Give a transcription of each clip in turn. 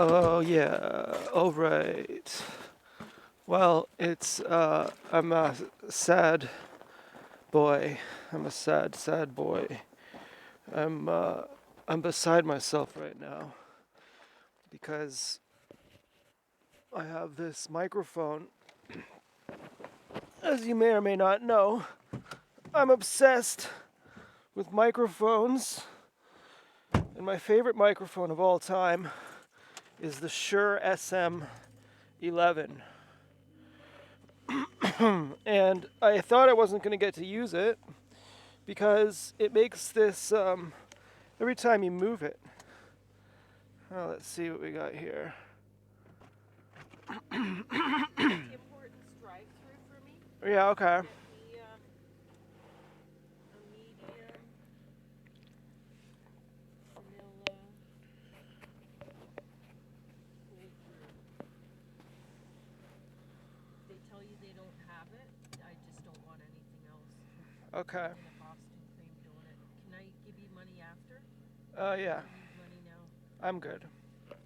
Oh yeah, all right. Well, I'm a sad boy. I'm a sad, sad boy. I'm uh, I'm beside myself right now because I have this microphone. As you may or may not know, I'm obsessed with microphones, and my favorite microphone of all time is the Shure SM11. And I thought I wasn't going to get to use it because it makes this every time you move it. Oh, let's see what we got here. Tim Hortons drive-through for me. Yeah, okay. Get me a medium vanilla cold brew. They tell you they don't have it. I just don't want anything else. Okay. And a Boston cream donut. Can I give you money after? Yeah, I need money now. I'm good. Okay.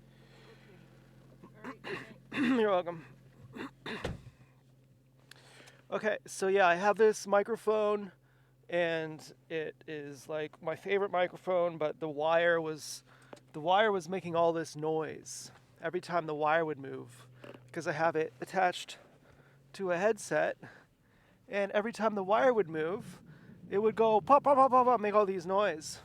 All right. Good night. You're welcome. Okay, so yeah, I have this microphone, and it is like my favorite microphone, but the wire was making all this noise every time the wire would move because I have it attached to a headset, and every time the wire would move, it would go pop pop pop pop pop, make all these noise.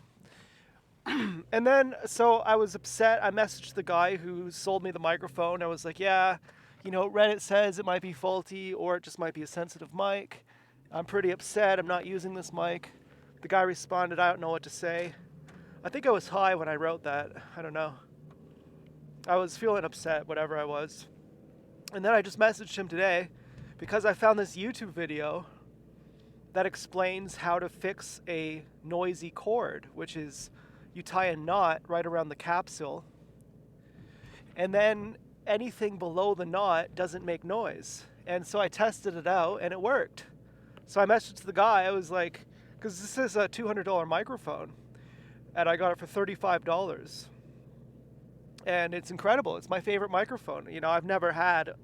And then, so I was upset. I messaged the guy who sold me the microphone. I was like, yeah, Reddit says it might be faulty or it just might be a sensitive mic. I'm pretty upset. I'm not using this mic. The guy responded, I don't know what to say. I think I was high when I wrote that. I don't know. I was feeling upset, whatever I was. And then I just messaged him today because I found this YouTube video that explains how to fix a noisy cord, which is you tie a knot right around the capsule, and then anything below the knot doesn't make noise. And so I tested it out, and it worked. So I messaged the guy. I was like, because this is a $200 microphone, and I got it for $35. And it's incredible. It's my favorite microphone. I've never had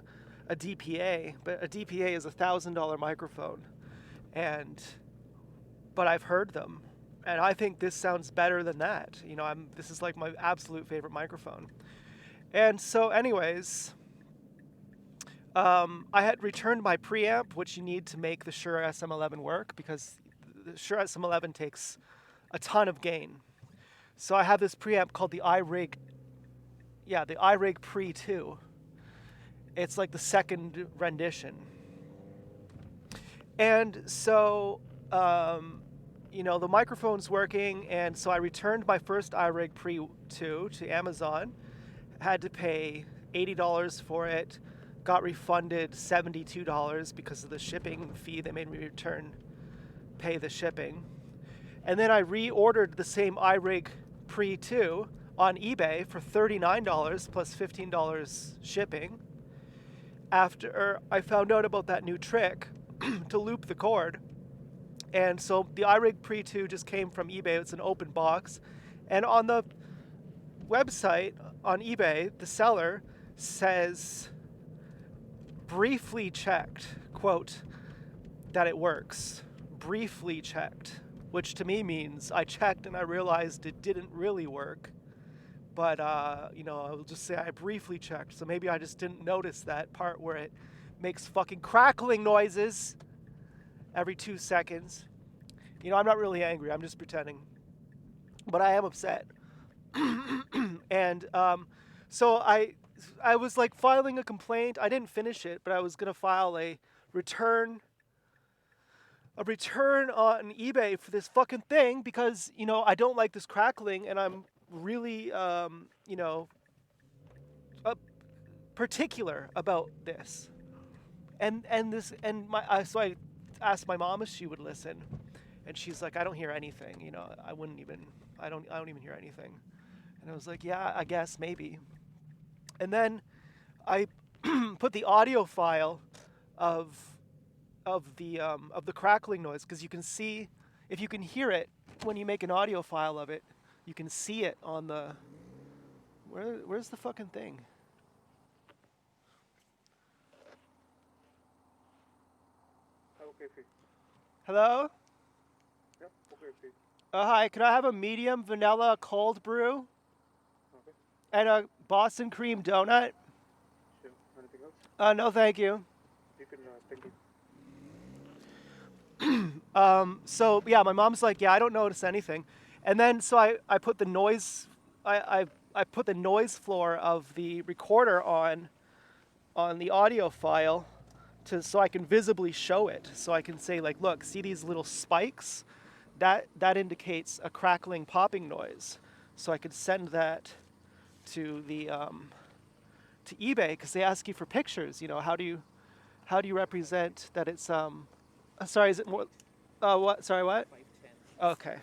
a DPA, but a DPA is a $1,000 microphone. But I've heard them, and I think this sounds better than that. This is like my absolute favorite microphone. And so, anyways, I had returned my preamp, which you need to make the Shure SM11 work because the Shure SM11 takes a ton of gain. So I have this preamp called the iRig, the iRig Pre 2. It's like the second rendition. And so, the microphone's working, and so I returned my first iRig Pre 2 to Amazon. Had to pay $80 for it. Got refunded $72 because of the shipping fee. They made me pay the shipping. And then I reordered the same iRig Pre 2 on eBay for $39 plus $15 shipping. After I found out about that new trick to loop the cord. And so the iRig Pre 2 just came from eBay. It's an open box. And on the website, on eBay, the seller says, briefly checked, quote, that it works. Briefly checked, which to me means I checked and I realized it didn't really work. But, I'll just say I briefly checked. So maybe I just didn't notice that part where it makes fucking crackling noises every 2 seconds. I'm not really angry. I'm just pretending. But I am upset. And so I was like filing a complaint. I didn't finish it, but I was going to file a return on eBay for this fucking thing because, I don't like this crackling, and I'm really, particular about this. So I asked my mom if she would listen, and she's like, I don't hear anything. I don't even hear anything. And I was like, yeah, I guess maybe. And then I put the audio file of the crackling noise, because you can see, if you can hear it when you make an audio file of it, you can see it on the Where's the fucking thing? Okay, see. Hello? Yeah, okay, see. Hi, can I have a medium vanilla cold brew Okay, and a Boston cream donut? sure. Anything else? No, thank you. You can, thank you. So yeah, my mom's like, yeah, I don't notice anything, and then so I put the noise, I put the noise floor of the recorder on the audio file, so I can visibly show it, so I can say like, look, see these little spikes, that indicates a crackling popping noise, so I could send that to the to eBay because they ask you for pictures. You know, how do you . represent that it's sorry, is it more what, sorry, what? Okay.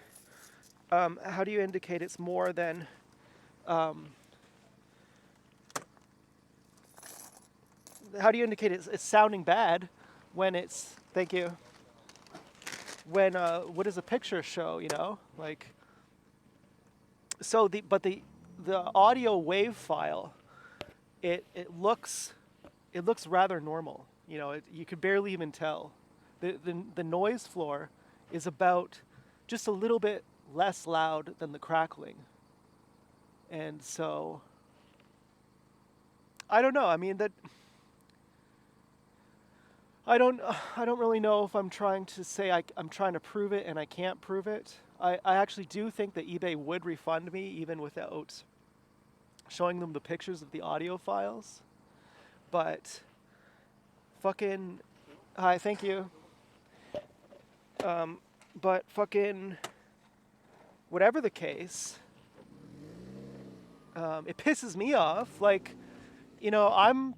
How do you indicate it's more than um, how do you indicate it's sounding bad when it's, thank you, when what does a picture show, you know, like, so the audio wave file, it looks rather normal, you know, you could barely even tell. The noise floor is about just a little bit less loud than the crackling. And so I don't know. I mean that I don't really know if I'm trying to say I'm trying to prove it and I can't prove it. I actually do think that eBay would refund me even without showing them the pictures of the audio files. But fucking hi, thank you. But fucking whatever the case, it pisses me off. Like, you know, I'm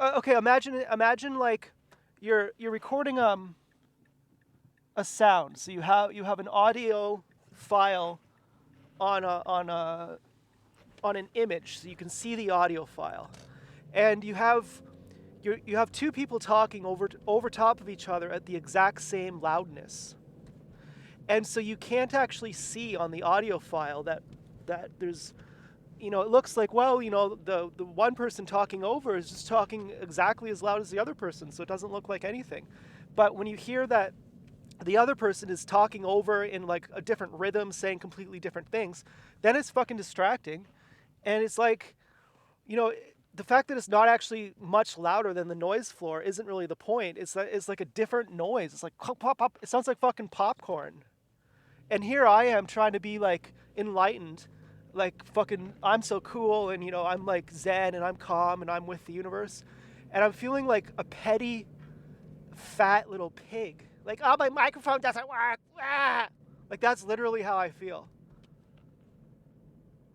okay. Imagine like you're recording a sound. So you have an audio file on on an image, so you can see the audio file, and you have two people talking over top of each other at the exact same loudness, and so you can't actually see on the audio file that there's, you know, it looks like, well, you know, the one person talking over is just talking exactly as loud as the other person, so it doesn't look like anything. But when you hear that the other person is talking over in like a different rhythm, saying completely different things, then it's fucking distracting. And it's like, you know, the fact that it's not actually much louder than the noise floor isn't really the point. It's like a different noise. It's like pop, pop, pop. It sounds like fucking popcorn. And here I am trying to be like enlightened, like fucking I'm so cool, and you know, I'm like zen and I'm calm and I'm with the universe. And I'm feeling like a petty fat little pig. Like, oh, my microphone doesn't work. Ah! Like, that's literally how I feel.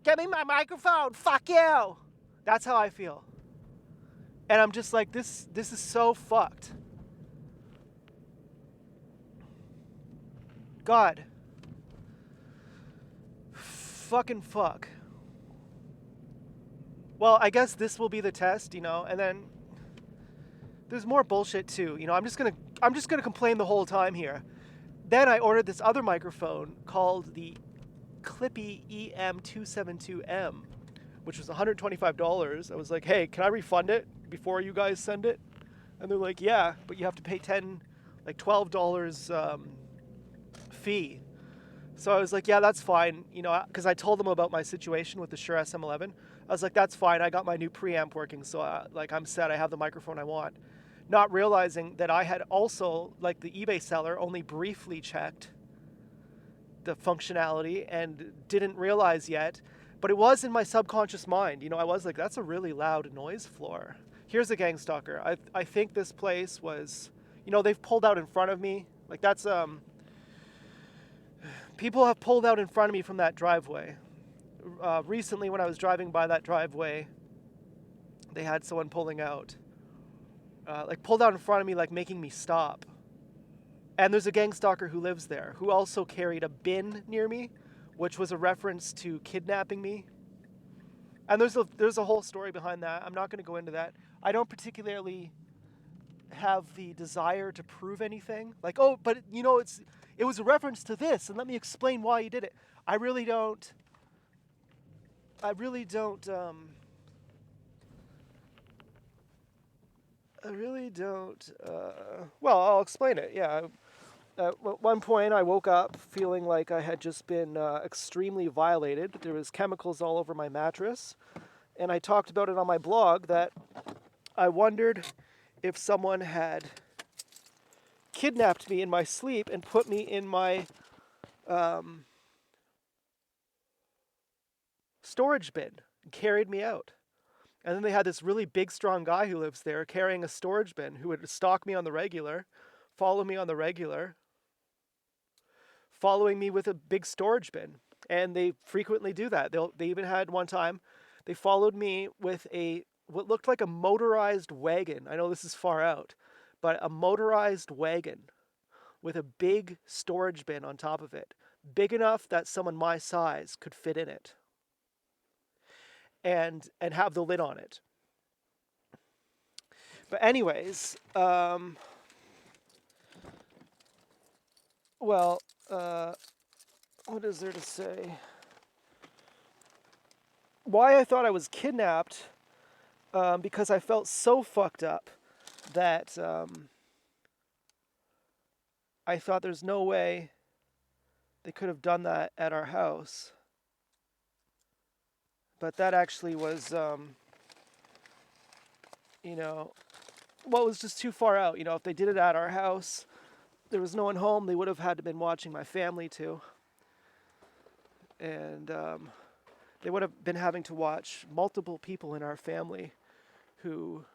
Give me my microphone. Fuck you. That's how I feel. And I'm just like, this is so fucked. God. Fucking fuck. Well, I guess this will be the test, you know, and then there's more bullshit too. You know, I'm just gonna complain the whole time here. Then I ordered this other microphone called the Clippy EM272M, which was $125. I was like, hey, can I refund it before you guys send it? And they're like, yeah, but you have to pay $12 fee. So I was like, yeah, that's fine, you know, because I told them about my situation with the Shure SM11. I was like, that's fine. I got my new preamp working, so like I'm set. I have the microphone I want. Not realizing that I had also, like the eBay seller, only briefly checked the functionality and didn't realize yet, but it was in my subconscious mind. You know, I was like, that's a really loud noise floor. Here's a gang stalker. I think this place was, you know, they've pulled out in front of me. Like that's people have pulled out in front of me from that driveway. Recently, when I was driving by that driveway, they had someone pulling out, like pulled out in front of me, like making me stop. And there's a gang stalker who lives there who also carried a bin near me, which was a reference to kidnapping me. And there's a whole story behind that. I'm not going to go into that. I don't particularly have the desire to prove anything. Like, oh, but you know, it was a reference to this, and let me explain why you did it. I really don't. I really don't. I really don't. Well, I'll explain it. Yeah. At one point, I woke up feeling like I had just been extremely violated. There was chemicals all over my mattress, and I talked about it on my blog that I wondered if someone had kidnapped me in my sleep and put me in my storage bin and carried me out. And then they had this really big, strong guy who lives there carrying a storage bin who would stalk me on the regular, follow me on the regular, following me with a big storage bin. And they frequently do that. They even had one time, they followed me with what looked like a motorized wagon. I know this is far out, but a motorized wagon with a big storage bin on top of it, big enough that someone my size could fit in it and have the lid on it. But anyways, well, what is there to say? Why I thought I was kidnapped, because I felt so fucked up that I thought there's no way they could have done that at our house. But that actually was, well, it was just too far out. If they did it at our house, there was no one home, they would have had to been watching my family too. And they would have been having to watch multiple people in our family who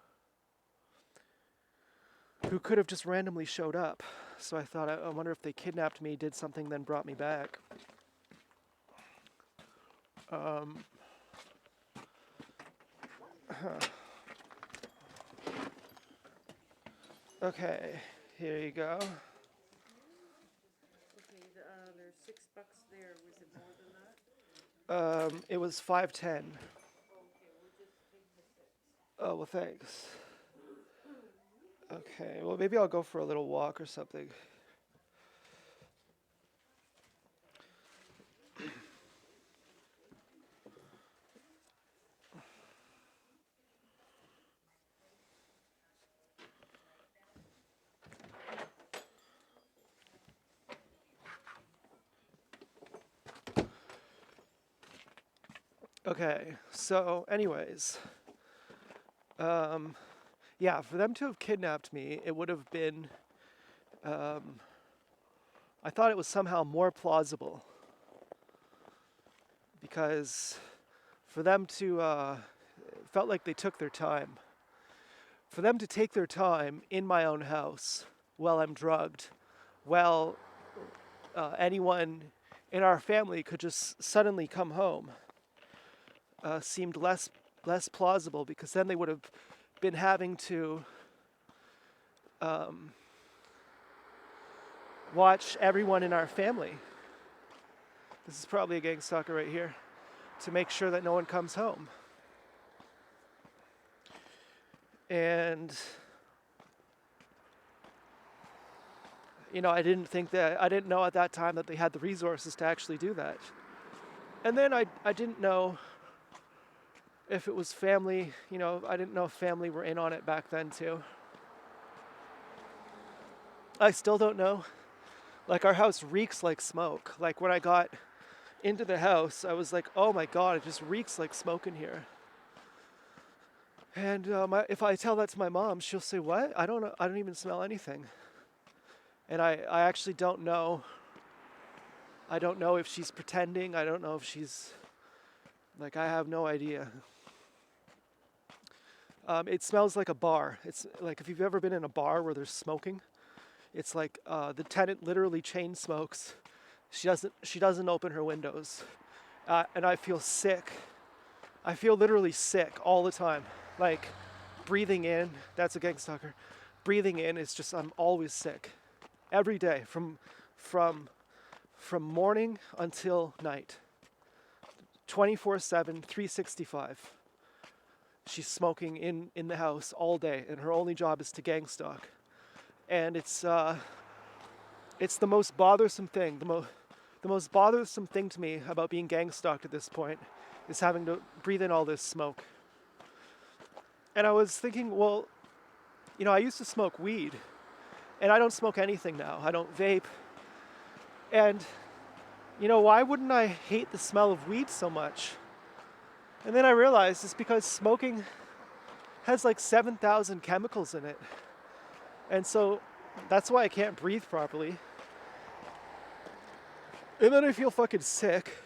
could have just randomly showed up. So I thought, I wonder if they kidnapped me, did something, then brought me back. Okay, here you go. Okay, there's $6 there. Was it more than that? It was 510. Okay, we'll just take the 6. Oh, well, thanks. Okay, well, maybe I'll go for a little walk or something. Okay, so anyways, yeah, for them to have kidnapped me, it would have been, I thought it was somehow more plausible. Because for them to, it felt like they took their time. For them to take their time in my own house while I'm drugged, while anyone in our family could just suddenly come home, seemed less plausible, because then they would have been having to watch everyone in our family. This is probably a gang stalker right here, to make sure that no one comes home. And I didn't know at that time that they had the resources to actually do that. And then I didn't know if it was family, I didn't know if family were in on it back then too. I still don't know. Like, our house reeks like smoke. Like, when I got into the house, I was like, oh my God, it just reeks like smoke in here. And if I tell that to my mom, she'll say, what? I don't know. I don't even smell anything. And I actually don't know. I don't know if she's pretending. I don't know if she's, like, I have no idea. It smells like a bar. It's like, if you've ever been in a bar where there's smoking, it's like the tenant literally chain smokes. She doesn't open her windows. And I feel sick. I feel literally sick all the time. Like, breathing in, that's a gang stalker. Breathing in is just, I'm always sick. Every day, from morning until night. 24/7, 365. She's smoking in the house all day, and her only job is to gang stalk. And it's the most bothersome thing. the most bothersome thing to me about being gang stalked at this point is having to breathe in all this smoke. And I was thinking, well, I used to smoke weed, and I don't smoke anything now. I don't vape. And, why wouldn't I hate the smell of weed so much? And then I realized it's because smoking has like 7,000 chemicals in it. And so that's why I can't breathe properly. And then I feel fucking sick.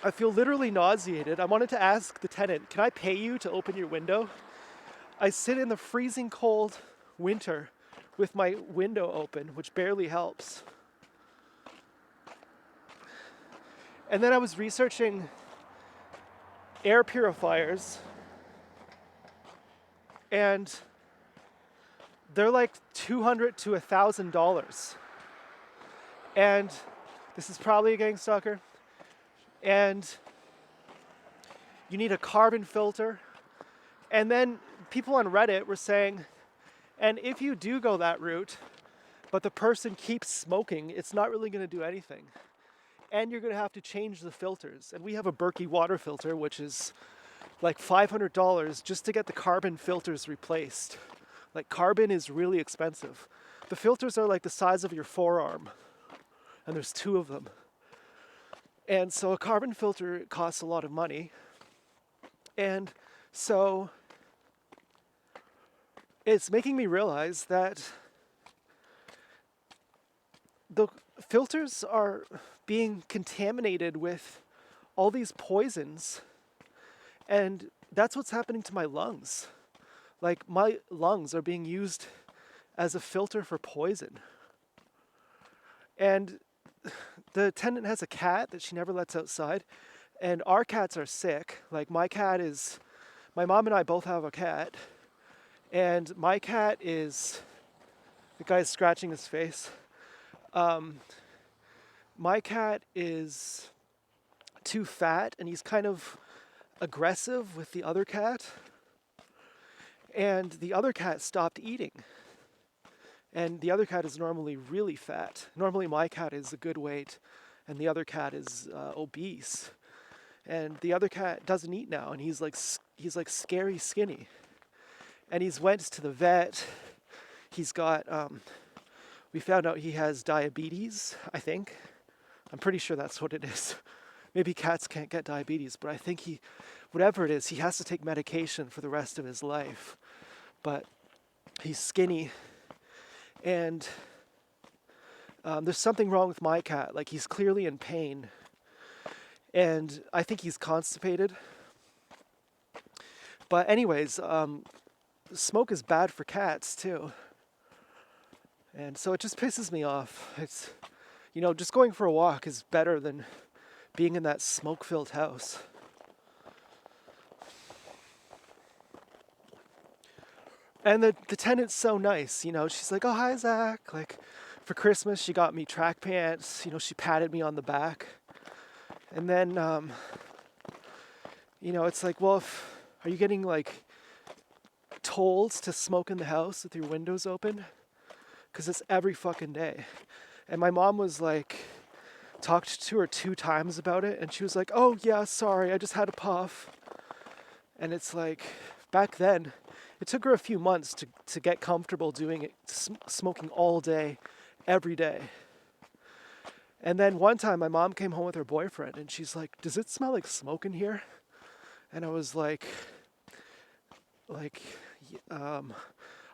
I feel literally nauseated. I wanted to ask the tenant, can I pay you to open your window? I sit in the freezing cold winter with my window open, which barely helps. And then I was researching air purifiers, and they're like $200 to $1,000. And this is probably a gang stalker. And you need a carbon filter. And then people on Reddit were saying, and if you do go that route, but the person keeps smoking, it's not really going to do anything. And you're going to have to change the filters. And we have a Berkey water filter, which is like $500 just to get the carbon filters replaced. Like, carbon is really expensive. The filters are like the size of your forearm, and there's 2 of them. And so a carbon filter costs a lot of money. And so it's making me realize that the filters are being contaminated with all these poisons, and that's what's happening to my lungs. Like, my lungs are being used as a filter for poison. And the tenant has a cat that she never lets outside, and our cats are sick. Like, my mom and I both have a cat, and my cat is, the guy's scratching his face. My cat is too fat, and he's kind of aggressive with the other cat. And the other cat stopped eating. And the other cat is normally really fat. Normally my cat is a good weight, and the other cat is obese. And the other cat doesn't eat now, and he's like scary skinny. And he's went to the vet. He's got, we found out he has diabetes, I think. I'm pretty sure that's what it is. Maybe cats can't get diabetes, but I think whatever it is, he has to take medication for the rest of his life. But he's skinny, and there's something wrong with my cat. Like, he's clearly in pain, and I think he's constipated. But anyways, smoke is bad for cats too. And so it just pisses me off. It's, just going for a walk is better than being in that smoke-filled house. And the tenant's so nice, she's like, oh, hi, Zach. Like, for Christmas, she got me track pants. She patted me on the back. And then, it's like, well, are you getting, like, told to smoke in the house with your windows open? Because it's every fucking day. And my mom was like, talked to her 2 times about it, and she was like, oh, yeah, sorry, I just had a puff. And it's like, back then, it took her a few months to get comfortable doing it, smoking all day, every day. And then one time my mom came home with her boyfriend, and she's like, does it smell like smoke in here? And I was like,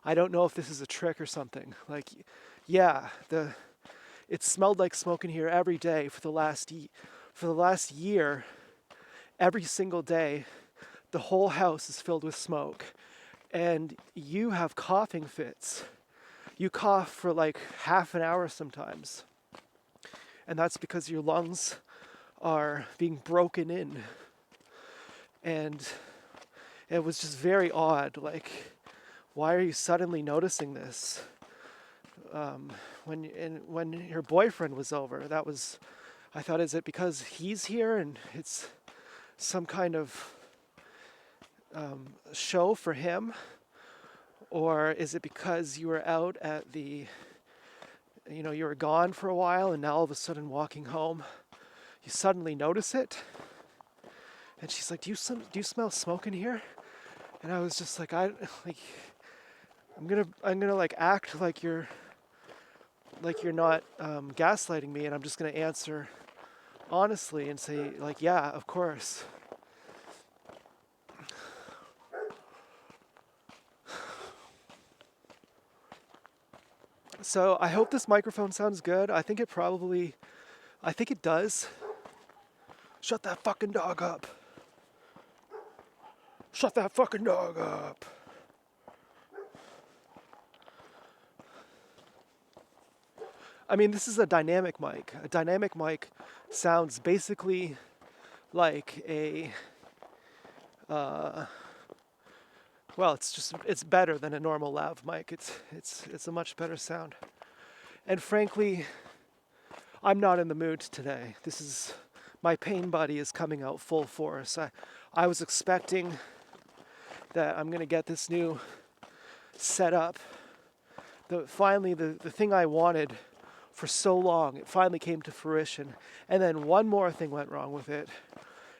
I don't know if this is a trick or something. Like, yeah, it smelled like smoke in here every day for the last year. Every single day, the whole house is filled with smoke. And you have coughing fits. You cough for like half an hour sometimes. And that's because your lungs are being broken in. And it was just very odd. Like, why are you suddenly noticing this? When her boyfriend was over, I thought, is it because he's here and it's some kind of show for him? Or is it because you were out at the you know, you were gone for a while, and now all of a sudden walking home, you suddenly notice it. And she's like, do you smell smoke in here? And I was just like, I'm gonna like act like you're not gaslighting me, and I'm just gonna answer honestly and say like, yeah, of course. So I hope this microphone sounds good. I think it does. Shut that fucking dog up. Shut that fucking dog up. I mean, this is a dynamic mic. A dynamic mic sounds basically like a, well, it's better than a normal lav mic. It's a much better sound. And frankly, I'm not in the mood today. My pain buddy is coming out full force. I was expecting that I'm gonna get this new setup. Finally, the thing I wanted for so long, it finally came to fruition. And then one more thing went wrong with it.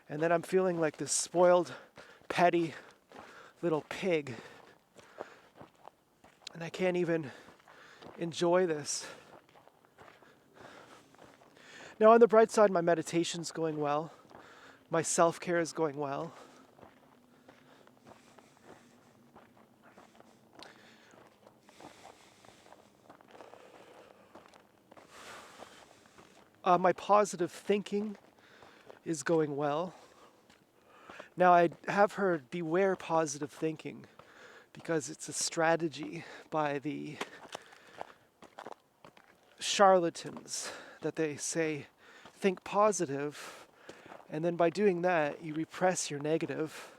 And then I'm feeling like this spoiled, petty little pig. And I can't even enjoy this. Now, on the bright side, my meditation's going well. My self-care is going well. My positive thinking is going well. Now, I have heard beware positive thinking because it's a strategy by the charlatans that they say, think positive, and then by doing that, you repress your negative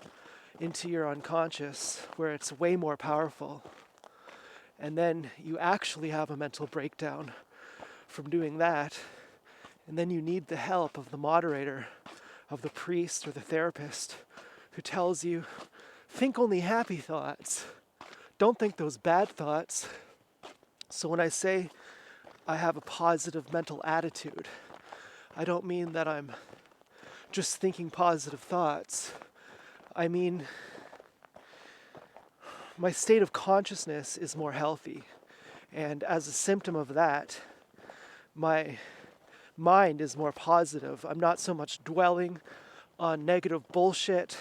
into your unconscious where it's way more powerful. And then you actually have a mental breakdown from doing that. And then you need the help of the moderator, of the priest or the therapist who tells you, think only happy thoughts. Don't think those bad thoughts. So when I say I have a positive mental attitude, I don't mean that I'm just thinking positive thoughts. I mean, my state of consciousness is more healthy. And as a symptom of that, my mind is more positive. I'm not so much dwelling on negative bullshit.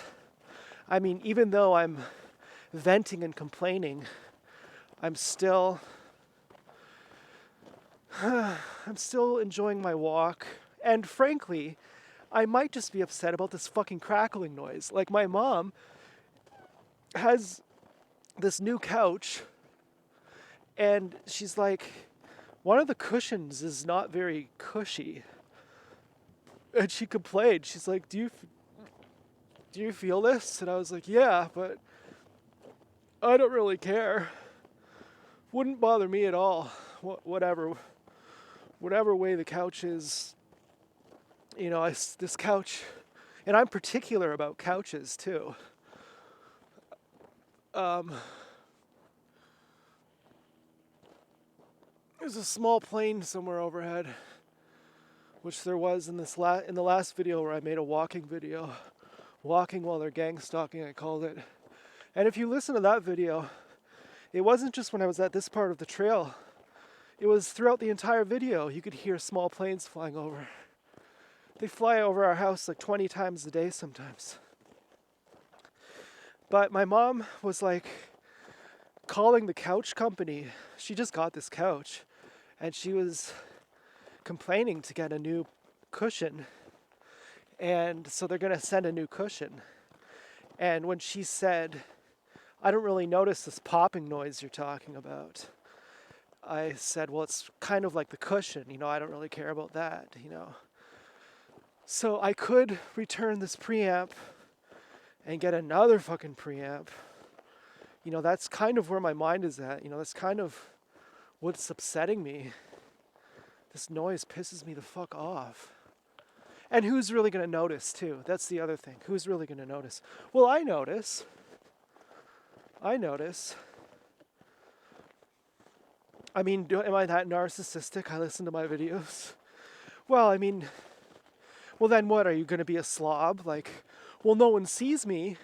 I mean, even though I'm venting and complaining, I'm still enjoying my walk. And frankly, I might just be upset about this fucking crackling noise. Like, my mom has this new couch, and she's like, one of the cushions is not very cushy. And she complained. She's like, do you feel this? And I was like, yeah, but I don't really care. Wouldn't bother me at all. Whatever way the couch is, you know, this couch, and I'm particular about couches too. There's a small plane somewhere overhead, which there was in in the last video where I made a walking video. Walking while they're gang stalking, I called it. And if you listen to that video, it wasn't just when I was at this part of the trail. It was throughout the entire video. You could hear small planes flying over. They fly over our house like 20 times a day sometimes. But my mom was like calling the couch company. She just got this couch, and she was complaining to get a new cushion. And so they're gonna send a new cushion. And when she said, I don't really notice this popping noise you're talking about, I said, well, it's kind of like the cushion, you know, I don't really care about that, you know. So I could return this preamp and get another fucking preamp. You know, that's kind of where my mind is at. You know, that's kind of what's upsetting me. This noise pisses me the fuck off. And who's really going to notice, too? That's the other thing. Who's really going to notice? Well, I notice. I mean, am I that narcissistic? I listen to my videos. Well, I mean, well then what? Are you going to be a slob? Like, well, no one sees me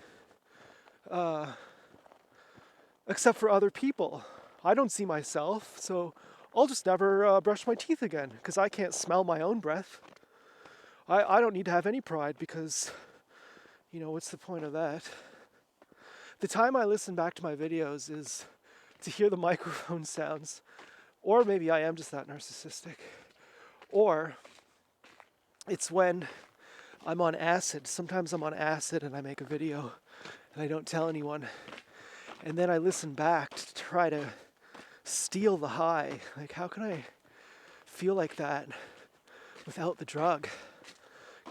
except for other people. I don't see myself, so I'll just never brush my teeth again because I can't smell my own breath. I don't need to have any pride because, what's the point of that? The time I listen back to my videos is to hear the microphone sounds, or maybe I am just that narcissistic, or it's when I'm on acid. Sometimes I'm on acid and I make a video and I don't tell anyone. And then I listen back to try to steal the high. Like, how can I feel like that without the drug?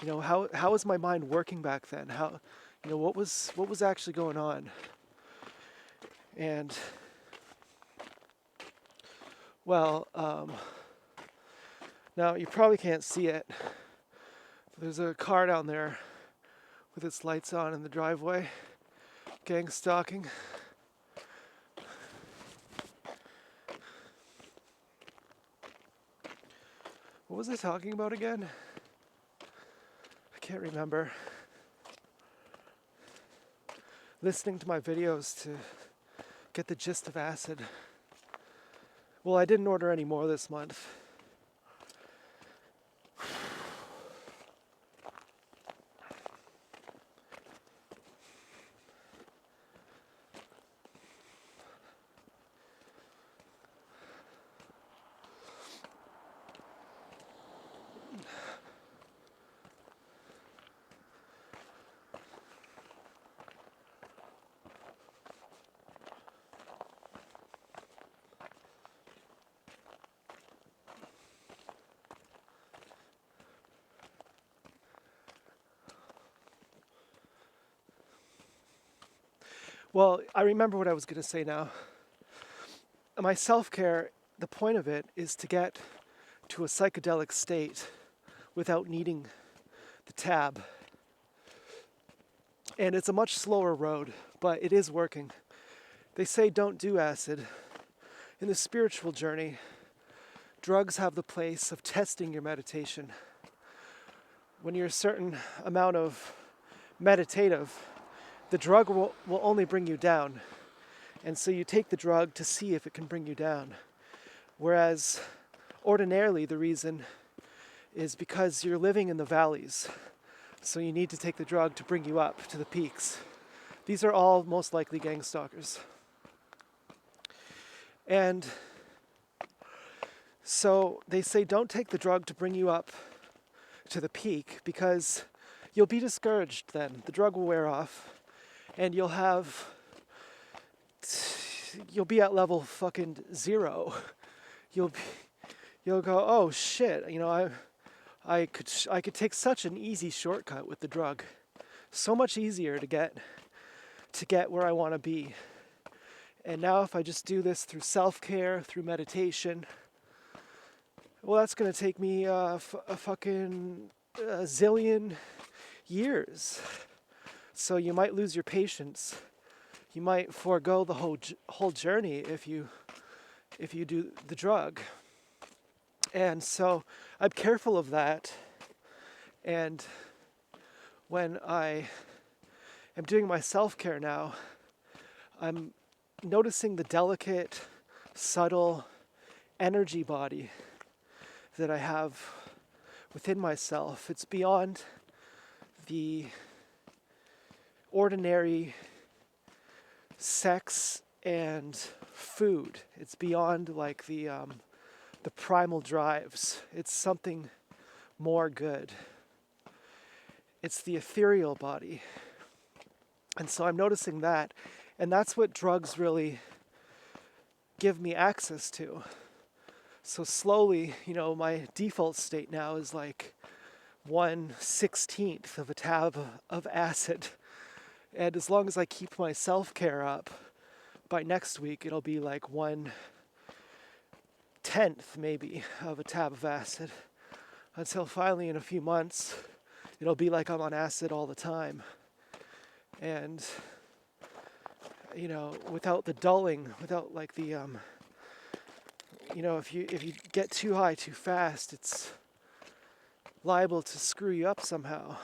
How was my mind working back then? What was actually going on? And well, now you probably can't see it. There's a car down there with its lights on in the driveway, gang stalking. What was I talking about again? I can't remember. Listening to my videos to get the gist of acid. Well, I didn't order any more this month. Well, I remember what I was going to say now. My self-care, the point of it is to get to a psychedelic state without needing the tab. And it's a much slower road, but it is working. They say don't do acid. In the spiritual journey, drugs have the place of testing your meditation. When you're a certain amount of meditative, the drug will only bring you down. And so you take the drug to see if it can bring you down. Whereas ordinarily the reason is because you're living in the valleys. So you need to take the drug to bring you up to the peaks. These are all most likely gang stalkers. And so they say don't take the drug to bring you up to the peak because you'll be discouraged then. The drug will wear off and you'll be at level fucking 0. You'll go, oh shit, I could take such an easy shortcut with the drug. So much easier to get where I want to be. And now if I just do this through self-care, through meditation, well, that's going to take me a fucking zillion years. So you might lose your patience. You might forego the whole journey if you do the drug. And so I'm careful of that. And when I am doing my self-care now, I'm noticing the delicate, subtle energy body that I have within myself. It's beyond the ordinary sex and food. It's beyond like the primal drives. It's something more good. It's the ethereal body. And so I'm noticing that. And that's what drugs really give me access to. So slowly, my default state now is like 1/16 of a tab of acid. And as long as I keep my self-care up, by next week it'll be like 1/10 maybe of a tab of acid. Until finally in a few months, it'll be like I'm on acid all the time. And without the dulling, without like the you know, if you get too high too fast, it's liable to screw you up somehow.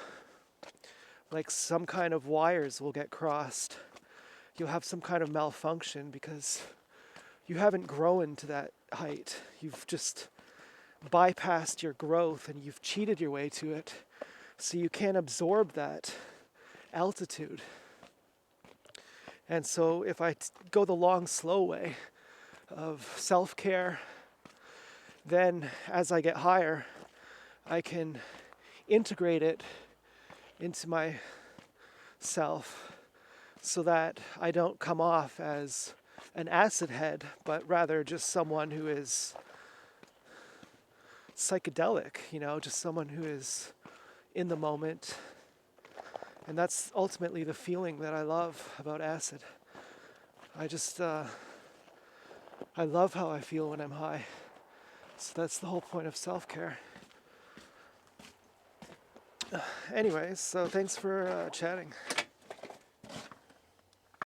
Like some kind of wires will get crossed. You'll have some kind of malfunction because you haven't grown to that height. You've just bypassed your growth and you've cheated your way to it. So you can't absorb that altitude. And so if I go the long, slow way of self-care, then as I get higher, I can integrate it into myself so that I don't come off as an acid head, but rather just someone who is psychedelic, you know, just someone who is in the moment. And that's ultimately the feeling that I love about acid. I love how I feel when I'm high. So that's the whole point of self-care. Anyways, so thanks for chatting.